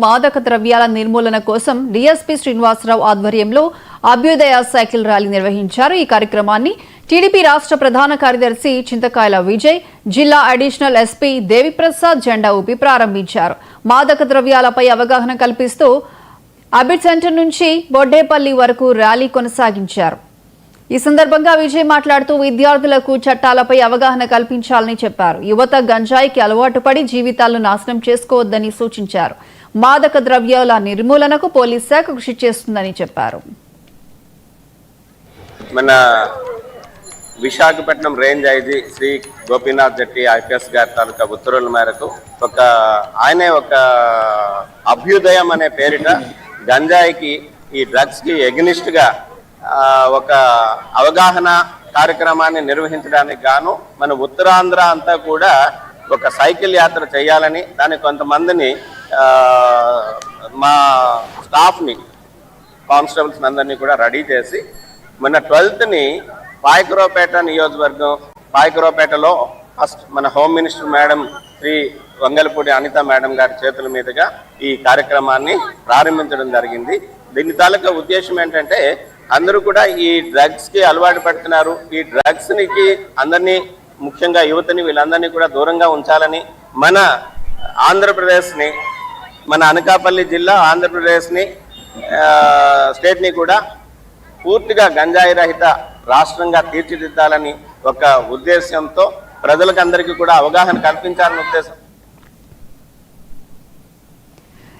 మాదక ద్రవ్యాల నిర్మూలన కోసం డీఎస్పీ శ్రీనివాసరావు ఆధ్వర్యంలో అభ్యుదయ సైకిల్ ర్యాలీ నిర్వహించారు। ఈ కార్యక్రమాన్ని టీడీపీ రాష్ట్ర ప్రధాన కార్యదర్శి చింతకాయల విజయ్, జిల్లా అడిషనల్ ఎస్పీ దేవిప్రసాద్ జెండా ఊపి ప్రారంభించారు। మాదక ద్రవ్యాలపై అవగాహన కల్పిస్తూ అబిడ్ సెంటర్ నుంచి బొడ్డేపల్లి వరకు ర్యాలీ కొనసాగించారు। ఈ సందర్భంగా విజయ్ మాట్లాడుతూ విద్యార్థులకు చట్టాలపై అవగాహన కల్పించాలని చెప్పారు। యువత గంజాయికి అలవాటు పడి జీవితాలను నాశనం చేసుకోవద్దని సూచించారు। మాదక ద్రవ్యాల నిర్మూలనకు పోలీస్ శాఖ కృషి చేస్తుందని చెప్పారు। మన Visakhapatnam range IG Shri Gopinath Jatti IPS గారి తాలూకా ఉత్తర్వుల మేరకు ఆయనే ఒక అభ్యుదయం అనే పేరిట గంజాయికి ఈ డ్రగ్స్ కి ఎగ్నిస్ట్ గా ఒక అవగాహన కార్యక్రమాన్ని నిర్వహించడానికి గాను మన ఉత్తరాంధ్ర అంతా కూడా ఒక సైకిల్ యాత్ర చేయాలని దానికి కొంతమందిని మా స్టాఫ్ని కానిస్టేబుల్స్ అందరినీ కూడా రెడీ చేసి మన 12th పాయకరావుపేట నియోజకవర్గం పాయకరావుపేటలో ఫస్ట్ మన home minister madam Shri Vangalapudi Anitha madam గారి చేతుల మీదుగా ఈ కార్యక్రమాన్ని ప్రారంభించడం జరిగింది। దీని తాలూకా ఉద్దేశం ఏంటంటే అందరూ కూడా ఈ డ్రగ్స్ కి అలవాటు పడుతున్నారు। ఈ డ్రగ్స్ కి అందరినీ ముఖ్యంగా యువతని వీళ్ళందరినీ కూడా దూరంగా ఉంచాలని మన ఆంధ్రప్రదేశ్ని మన అనకాపల్లి జిల్లా ఆంధ్రప్రదేశ్ని స్టేట్ని కూడా పూర్తిగా గంజాయి రహిత రాష్ట్రంగా తీర్చిదిద్దాలని ఒక ఉద్దేశంతో ప్రజలకు అందరికీ కూడా అవగాహన కల్పించాలనే ఉద్దేశం